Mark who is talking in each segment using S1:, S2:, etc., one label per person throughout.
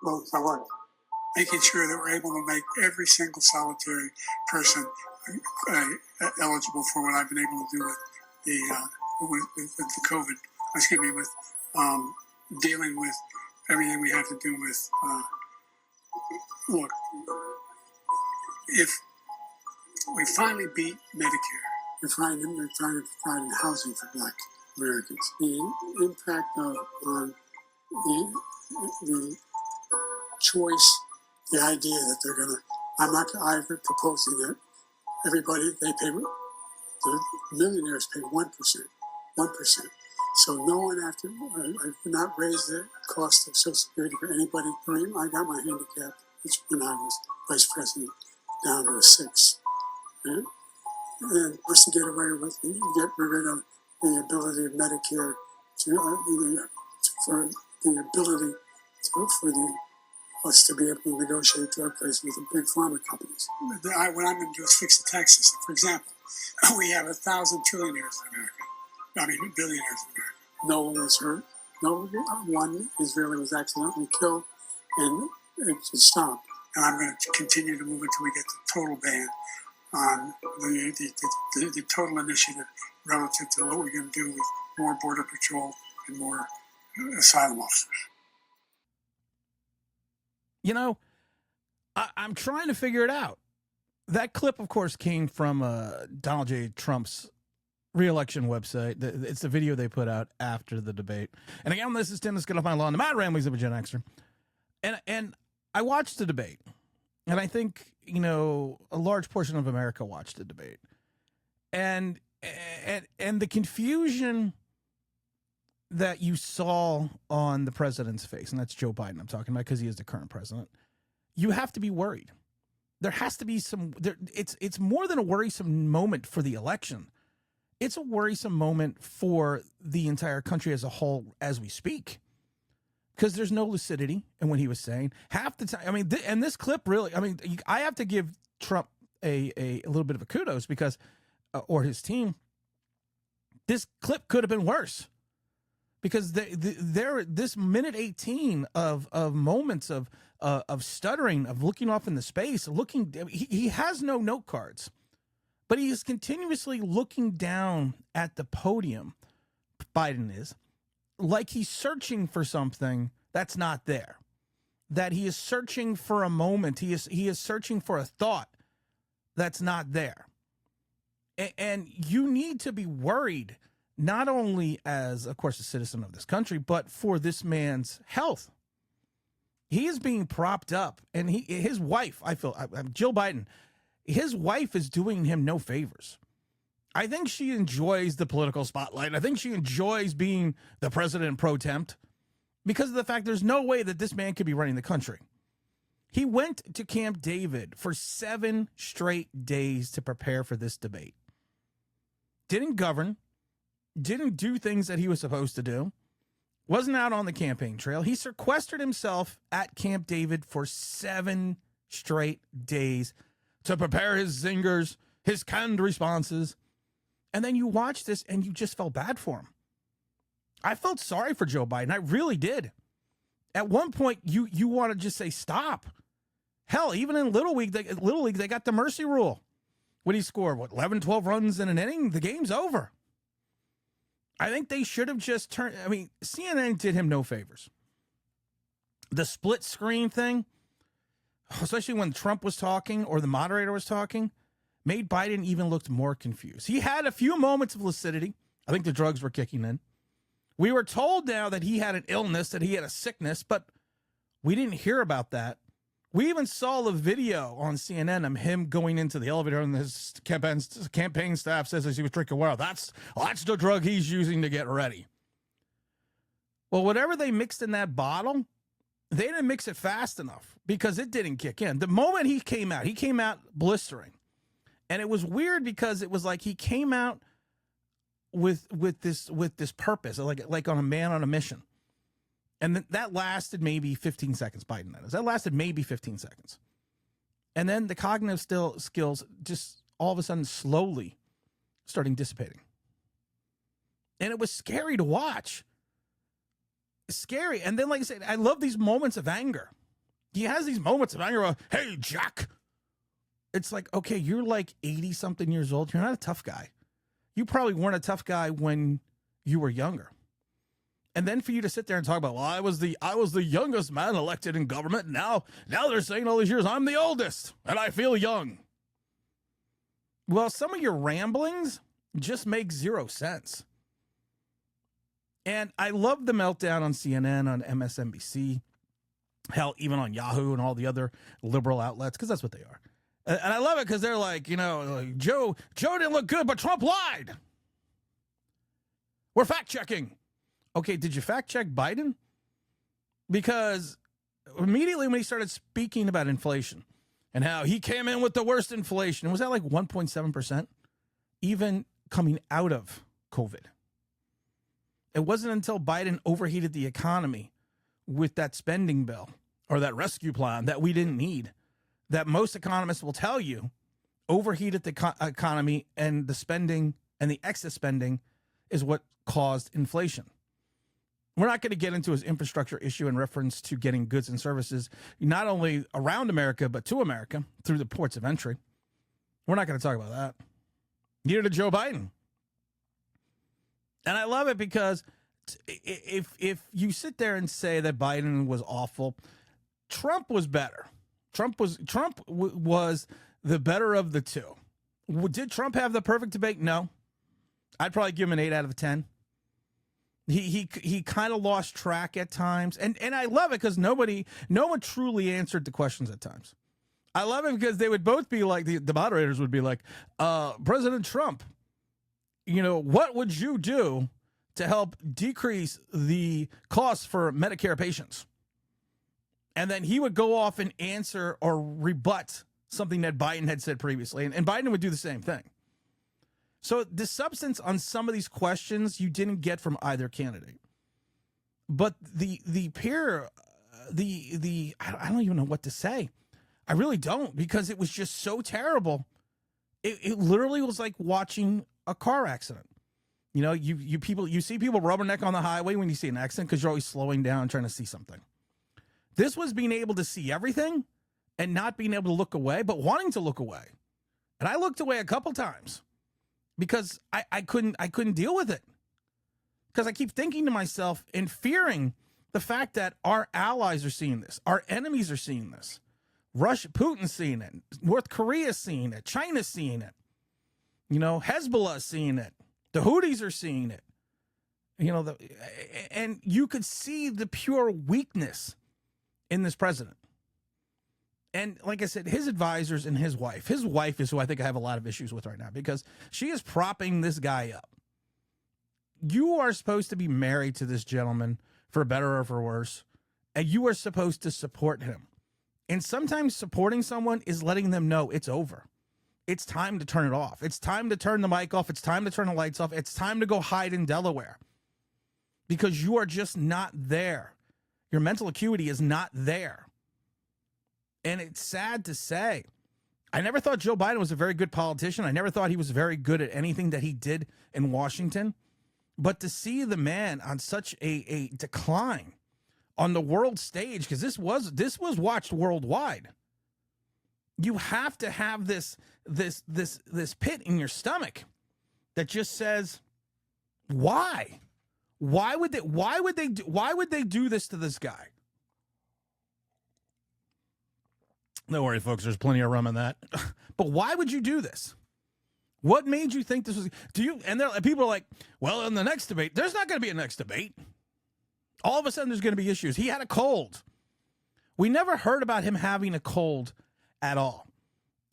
S1: vote for what? Making sure that we're able to make every single solitary person eligible for what I've been able to do with with the COVID. Excuse me, with dealing with everything we have to do with. Look, if we finally beat Medicare, we're trying to provide housing for Black Americans. The impact on the choice, the idea that they're going to, I'm proposing that everybody, the millionaires pay 1%. So no one after, I could not raise the cost of Social Security for anybody. I got my handicap, which when I was vice president, down to a 6. And just to get rid of the ability of Medicare for us to be able to negotiate drug prices with the big pharma companies. What I'm going to do is fix the tax system. For example, we have 1,000 trillionaires in America. Billionaires in America. No one was hurt. No one Israeli was accidentally killed, and it stopped. And I'm going to continue to move until we get the total ban on the total initiative relative to what we're going to do with more border patrol and more asylum officers.
S2: You know, I'm trying to figure it out. That clip, of course, came from Donald J. Trump's re-election website. It's the video they put out after the debate. And again, this is Tim, this Get Off My Lawn, the Matt Ramleys of a Gen Xer. And I watched the debate. And I think, you know, a large portion of America watched the debate. And the confusion that you saw on the president's face, and that's Joe Biden I'm talking about because he is the current president, you have to be worried. There has to be it's more than a worrisome moment for the election. It's a worrisome moment for the entire country as a whole as we speak. Because there's no lucidity in what he was saying. Half the time, I mean, and this clip really, I mean, I have to give Trump a little bit of a kudos because, or his team, this clip could have been worse. Because this minute 18 of moments of stuttering, of looking off in the space, he has no note cards, but he is continuously looking down at the podium. Biden is like he's searching for something that's not there. That he is searching for a moment. He is searching for a thought that's not there. And you need to be worried. Not only as, of course, a citizen of this country, but for this man's health. He is being propped up, and his wife, Jill Biden, his wife is doing him no favors. I think she enjoys the political spotlight. I think she enjoys being the president pro temp because of the fact there's no way that this man could be running the country. He went to Camp David for 7 straight days to prepare for this debate. Didn't govern. Didn't do things that he was supposed to do, wasn't out on the campaign trail. He sequestered himself at Camp David for 7 straight days to prepare his zingers, his canned responses. And then you watch this and you just felt bad for him. I felt sorry for Joe Biden. I really did. At one point, you want to just say, stop. Hell, even in Little League, they got the mercy rule. When he scored, 11, 12 runs in an inning, the game's over. I think they should have just turned. I mean, CNN did him no favors. The split screen thing, especially when Trump was talking or the moderator was talking, made Biden even look more confused. He had a few moments of lucidity. I think the drugs were kicking in. We were told now that he had an illness, that he had a sickness, but we didn't hear about that. We even saw the video on CNN of him going into the elevator, and his campaign staff says as he was drinking water, that's the drug he's using to get ready. Well, whatever they mixed in that bottle, they didn't mix it fast enough because it didn't kick in. The moment he came out blistering. And it was weird because it was like he came out with this purpose, like on a man on a mission. And that lasted maybe 15 seconds, Biden, that is. That lasted maybe 15 seconds. And then the cognitive skills just all of a sudden slowly starting dissipating. And it was scary to watch. Scary. And then, like I said, I love these moments of anger. He has these moments of anger. Hey, Jack. It's like, okay, you're like 80 something years old. You're not a tough guy. You probably weren't a tough guy when you were younger. And then for you to sit there and talk about, well, I was the youngest man elected in government. Now they're saying all these years I'm the oldest and I feel young. Well, some of your ramblings just make zero sense. And I love the meltdown on CNN, on MSNBC, hell, even on Yahoo and all the other liberal outlets, because that's what they are. And I love it because they're like, like, Joe didn't look good, but Trump lied. We're fact checking. Okay, did you fact check Biden? Because immediately when he started speaking about inflation and how he came in with the worst inflation, was that like 1.7%? Even coming out of COVID. It wasn't until Biden overheated the economy with that spending bill or that rescue plan that we didn't need, that most economists will tell you overheated the economy, and the spending and the excess spending is what caused inflation. We're not going to get into his infrastructure issue in reference to getting goods and services, not only around America, but to America through the ports of entry. We're not going to talk about that. Neither did Joe Biden. And I love it because if you sit there and say that Biden was awful, Trump was better. Trump was the better of the two. Did Trump have the perfect debate? No. I'd probably give him an 8 out of 10. He kind of lost track at times. And I love it because no one truly answered the questions at times. I love it because they would both be like, the moderators would be like, President Trump, what would you do to help decrease the costs for Medicare patients? And then he would go off and answer or rebut something that Biden had said previously. And Biden would do the same thing. So the substance on some of these questions you didn't get from either candidate. But the I don't even know what to say. I really don't, because it was just so terrible. It literally was like watching a car accident. You see people rubberneck on the highway when you see an accident because you're always slowing down trying to see something. This was being able to see everything and not being able to look away, but wanting to look away. And I looked away a couple times because I couldn't deal with it. Because I keep thinking to myself and fearing the fact that our allies are seeing this. Our enemies are seeing this. Putin's seeing it. North Korea's seeing it. China's seeing it. Hezbollah's seeing it. The Houthis are seeing it. And you could see the pure weakness in this president. And like I said, his advisors and his wife is who I think I have a lot of issues with right now, because she is propping this guy up. You are supposed to be married to this gentleman, for better or for worse, and you are supposed to support him. And sometimes supporting someone is letting them know it's over. It's time to turn it off. It's time to turn the mic off. It's time to turn the lights off. It's time to go hide in Delaware, because you are just not there. Your mental acuity is not there. And it's sad to say, I never thought Joe Biden was a very good politician. I never thought he was very good at anything that he did in Washington. But to see the man on such a decline on the world stage, because this was watched worldwide, you have to have this pit in your stomach that just says, why? Why would they do this to this guy? Don't worry, folks. There's plenty of rum in that. But why would you do this? What made you think this was? And people are like, well, in the next debate, there's not going to be a next debate. All of a sudden, there's going to be issues. He had a cold. We never heard about him having a cold at all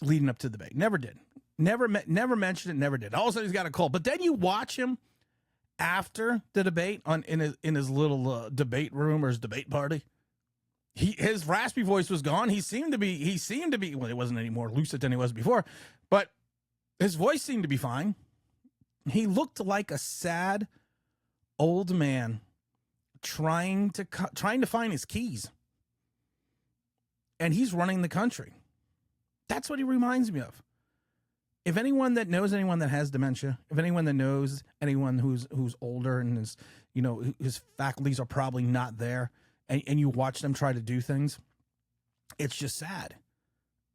S2: leading up to the debate. Never did. Never mentioned it. Never did. All of a sudden, he's got a cold. But then you watch him after the debate in his little debate room or his debate party. His raspy voice was gone. He seemed to be, well, it wasn't any more lucid than he was before, but his voice seemed to be fine. He looked like a sad old man trying to find his keys. And he's running the country. That's what he reminds me of. If anyone that knows anyone that has dementia, if anyone that knows anyone who's older and is, his faculties are probably not there, and you watch them try to do things, It's just sad.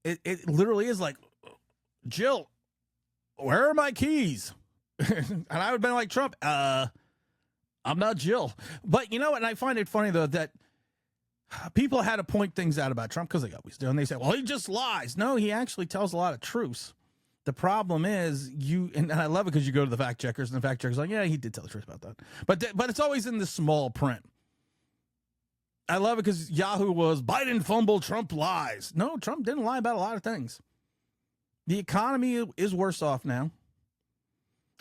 S2: It literally is like, Jill, where are my keys? And I would have been like, Trump, I'm not Jill. But you know what? And I find it funny, though, that people had to point things out about Trump because they always do. And they say, well, he just lies. No, he actually tells a lot of truths. The problem is and I love it because you go to the fact checkers, and the fact checkers are like, yeah, he did tell the truth about that. But it's always in the small print. I love it because Yahoo was Biden fumble, Trump lies. No, Trump didn't lie about a lot of things. The economy is worse off now.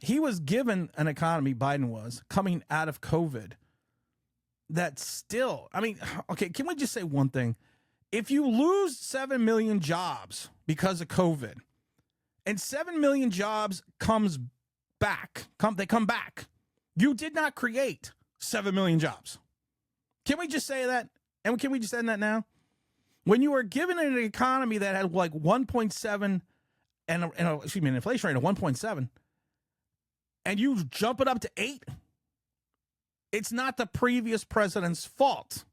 S2: He was given an economy, Biden was, coming out of COVID. That still, I mean, okay, can we just say one thing? If you lose 7 million jobs because of COVID, and 7 million jobs comes back, they come back, you did not create 7 million jobs. Can we just say that? And can we just end that now? When you were given an economy that had like 1.7 and an inflation rate of 1.7, and you jump it up to 8, it's not the previous president's fault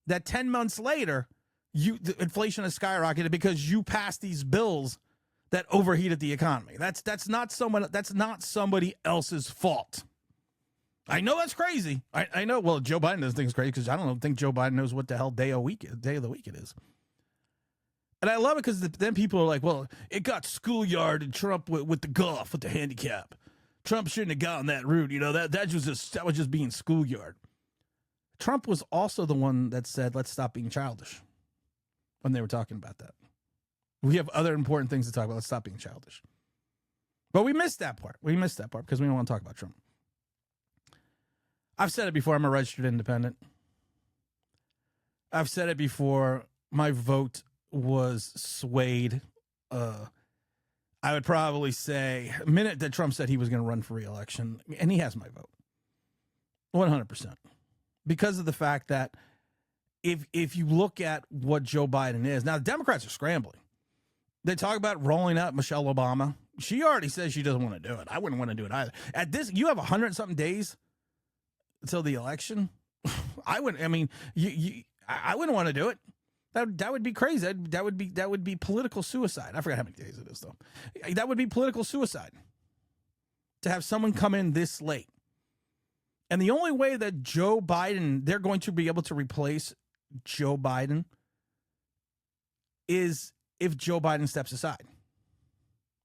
S2: that 10 months later, the inflation has skyrocketed because you passed these bills that overheated the economy. That's not somebody else's fault. I know that's crazy. I know. Well, Joe Biden doesn't think it's crazy because I don't think Joe Biden knows what the hell day of the week it is. And I love it because then people are like, well, it got schoolyarded Trump with the golf, with the handicap. Trump shouldn't have gone that route. You know, that was just being schoolyard. Trump was also the one that said, let's stop being childish when they were talking about that. We have other important things to talk about. Let's stop being childish. But we missed that part. We missed that part because we don't want to talk about Trump. I've said it before. I'm a registered independent. I've said it before. My vote was swayed. I would probably say a minute that Trump said he was going to run for re-election, and he has my vote. 100%. Because of the fact that if you look at what Joe Biden is, now the Democrats are scrambling. They talk about rolling out Michelle Obama. She already says she doesn't want to do it. I wouldn't want to do it either. At this, you have 100-something days until the election. I wouldn't. I mean, I wouldn't want to do it. That would be crazy. That would be political suicide. I forgot how many days it is, though. That would be political suicide to have someone come in this late. And the only way that Joe Biden, they're going to be able to replace Joe Biden is if Joe Biden steps aside.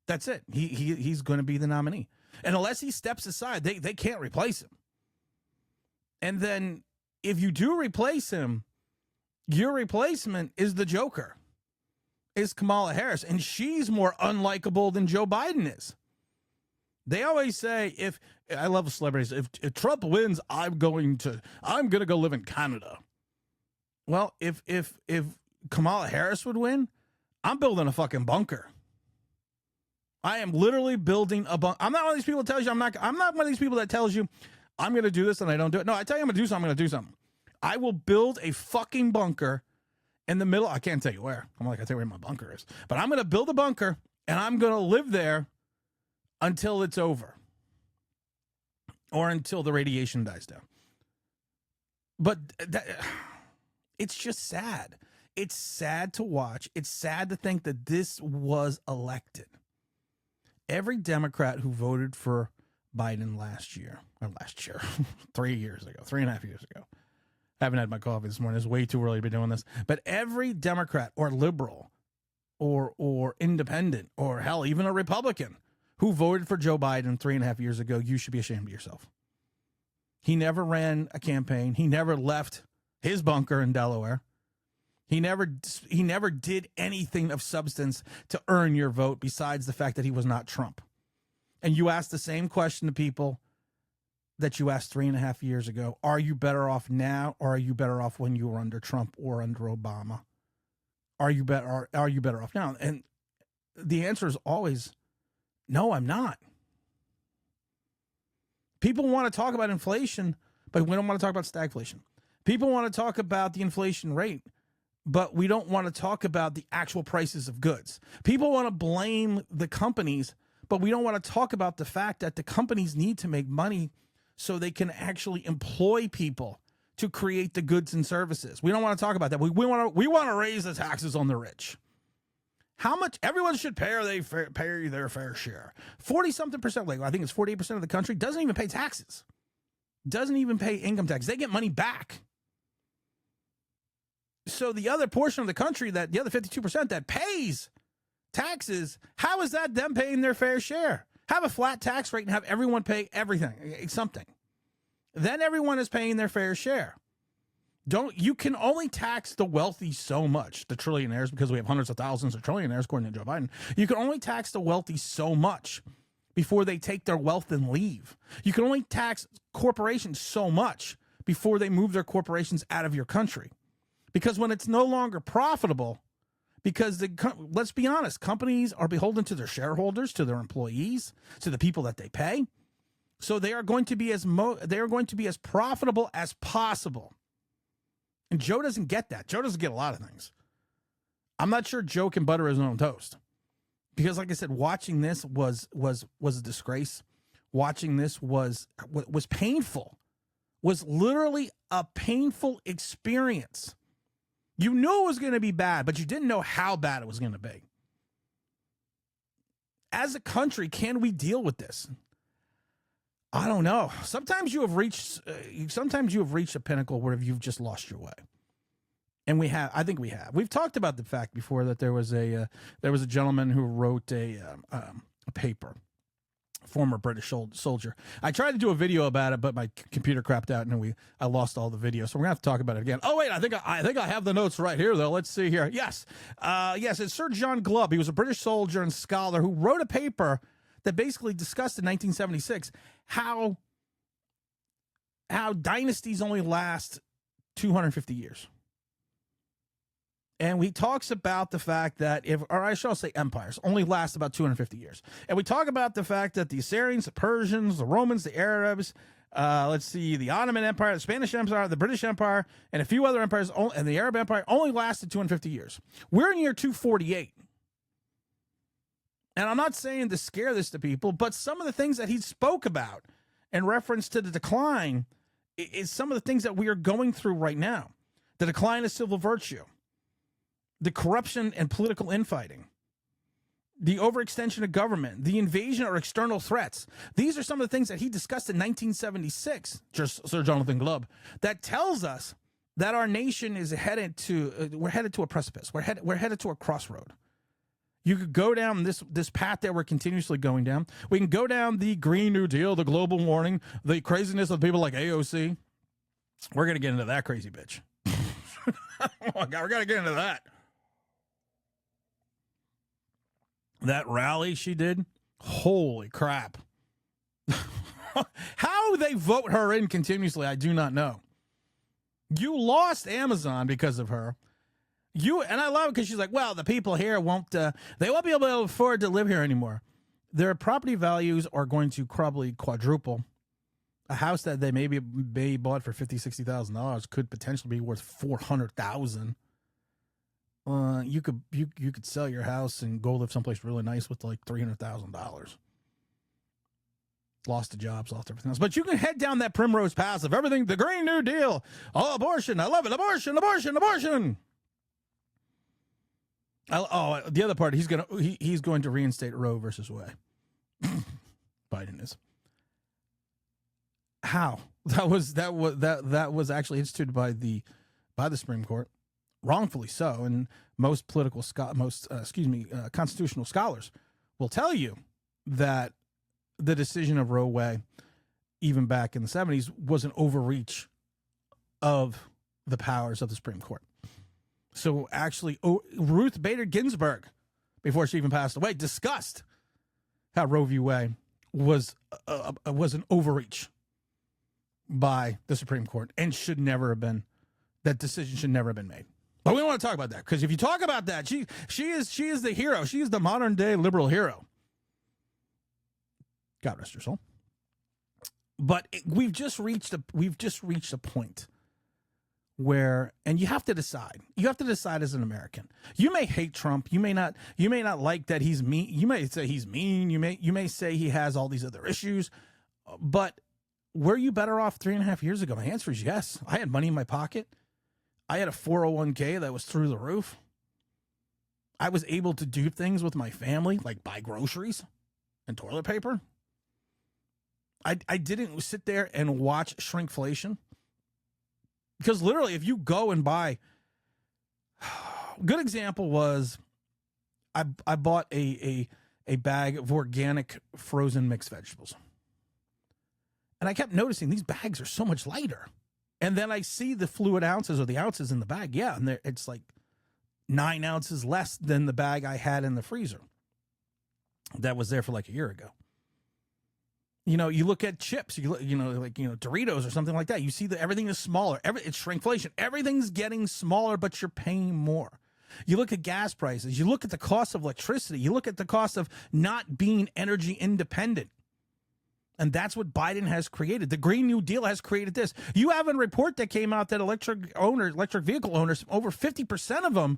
S2: That's it. He's going to be the nominee. And unless he steps aside, they can't replace him. And then if you do replace him, your replacement is the Joker, is Kamala Harris. And she's more unlikable than Joe Biden is. They always say, I love celebrities, if Trump wins, I'm going to go live in Canada. Well, if Kamala Harris would win, I'm building a fucking bunker. I am literally building a bunker. I'm not one of these people that tells you I'm not one of these people that tells you I'm going to do this and I don't do it. No, I tell you I'm going to do something, I'm going to do something. I will build a fucking bunker in the middle. I can't tell you where. I'm like, I tell you where my bunker is. But I'm going to build a bunker and I'm going to live there until it's over. Or until the radiation dies down. But it's just sad. It's sad to watch. It's sad to think that this was elected. Every Democrat who voted for Biden last year, 3 years ago, 3.5 years ago. I haven't had my coffee this morning. It's way too early to be doing this. But every Democrat or liberal or independent or hell, even a Republican who voted for Joe Biden 3.5 years ago, you should be ashamed of yourself. He never ran a campaign. He never left his bunker in Delaware. He never did anything of substance to earn your vote besides the fact that he was not Trump. And you ask the same question to people that you asked 3.5 years ago. Are you better off now, or are you better off when you were under Trump or under Obama? Are you better off now? And the answer is always, no, I'm not. People want to talk about inflation, but we don't want to talk about stagflation. People want to talk about the inflation rate, but we don't want to talk about the actual prices of goods. People want to blame the companies, but we don't want to talk about the fact that the companies need to make money so they can actually employ people, to create the goods and services. We don't want to talk about that. We want to raise the taxes on the rich. How much everyone should pay their fair share. 40-something%, like I think it's 48% of the country doesn't even pay taxes. Doesn't even pay income tax. They get money back. So the other portion of the country, that the other 52% that pays taxes, how is that them paying their fair share? Have a flat tax rate and have everyone pay everything, something. Then everyone is paying their fair share. You can only tax the wealthy so much, the trillionaires, because we have hundreds of thousands of trillionaires, according to Joe Biden. You can only tax the wealthy so much before they take their wealth and leave. You can only tax corporations so much before they move their corporations out of your country. Because when it's no longer profitable, because let's be honest, companies are beholden to their shareholders, to their employees, to the people that they pay. So they are going to be as profitable as possible. And Joe doesn't get that. Joe doesn't get a lot of things. I'm not sure Joe can butter his own toast. Because like I said, watching this was a disgrace. Watching this was painful. Was literally a painful experience. You knew it was going to be bad, but you didn't know how bad it was going to be. As a country, can we deal with this? I don't know. Sometimes you have reached a pinnacle where you've just lost your way. And we have. I think we have. We've talked about the fact before that there was a gentleman who wrote a paper, former British soldier. I tried to do a video about it, but my computer crapped out and I lost all the video. So we're gonna have to talk about it again. Oh wait, I think I have the notes right here though. Let's see here. Yes, it's Sir John Glubb. He was a British soldier and scholar who wrote a paper that basically discussed in 1976 how dynasties only last 250 years. And he talks about the fact that empires only last about 250 years. And we talk about the fact that the Assyrians, the Persians, the Romans, the Arabs, the Ottoman Empire, the Spanish Empire, the British Empire, and a few other empires, and the Arab Empire only lasted 250 years. We're in year 248. And I'm not saying to scare this to people, but some of the things that he spoke about in reference to the decline is some of the things that we are going through right now. The decline of civil virtue, the corruption and political infighting, the overextension of government, the invasion or external threats. These are some of the things that he discussed in 1976, Sir Jonathan Glubb, that tells us that our nation is headed to a precipice. We're headed to a crossroad. You could go down this path that we're continuously going down. We can go down the Green New Deal, the global warming, the craziness of people like AOC. We're going to get into that crazy bitch. Oh my God, we're going to get into that. That rally she did, holy crap. How they vote her in continuously, I do not know. You lost Amazon because of her. And I love it because she's like, well, the people here won't be able to afford to live here anymore. Their property values are going to probably quadruple. A house that they maybe bought for $50,000, $60,000 could potentially be worth $400,000. You could sell your house and go live someplace really nice with like $300,000. Lost the jobs, lost everything else. But you can head down that primrose path of everything, the Green New Deal, abortion, I love it, abortion. The other part, he's going to reinstate Roe versus Wade. Biden is. How? That was actually instituted by the Supreme Court, wrongfully so, and most constitutional scholars will tell you that the decision of Roe Wade, even back in the 70s, was an overreach of the powers of the Supreme Court. So actually, Ruth Bader Ginsburg, before she even passed away, discussed how Roe v. Wade was an overreach by the Supreme Court and that decision should never have been made. But we don't want to talk about that, because if you talk about that, she is the hero. She is the modern day liberal hero. God rest her soul. But we've just reached a point where, and you have to decide. You have to decide as an American. You may hate Trump. You may not like that he's mean. You may say he's mean. You may say he has all these other issues. But were you better off 3.5 years ago? My answer is yes. I had money in my pocket. I had a 401k that was through the roof. I was able to do things with my family, like buy groceries and toilet paper. I didn't sit there and watch shrinkflation. Because literally, if you go and buy, good example was I bought a bag of organic frozen mixed vegetables. And I kept noticing these bags are so much lighter. And then I see the fluid ounces or the ounces in the bag. Yeah, and it's like 9 ounces less than the bag I had in the freezer that was there for like a year ago. You know, you look at chips, Doritos or something like that. You see that everything is smaller. It's shrinkflation. Everything's getting smaller, but you're paying more. You look at gas prices. You look at the cost of electricity. You look at the cost of not being energy independent. And that's what Biden has created. The Green New Deal has created this. You have a report that came out that electric vehicle owners, over 50% of them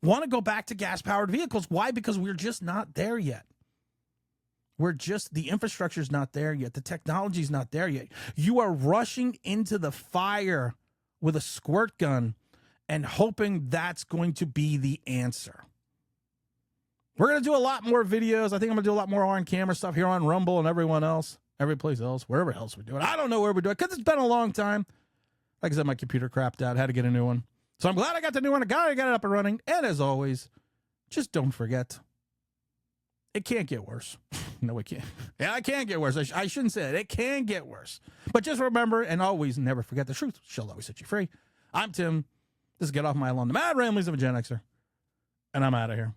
S2: want to go back to gas-powered vehicles. Why? Because we're just not there yet. The infrastructure's not there yet. The technology's not there yet. You are rushing into the fire with a squirt gun and hoping that's going to be the answer. We're going to do a lot more videos. I think I'm going to do a lot more on-camera stuff here on Rumble and every place else, wherever else we do it. I don't know where we do it because it's been a long time. Like I said, my computer crapped out. I had to get a new one. So I'm glad I got the new one. I got it up and running. And as always, just don't forget, it can't get worse. No, it can't. Yeah, it can get worse. I shouldn't say it. It can get worse. But just remember and always never forget, the truth shall always set you free. I'm Tim. This is Get Off My Lawn, the Mad Ramblings of a Gen Xer. And I'm out of here.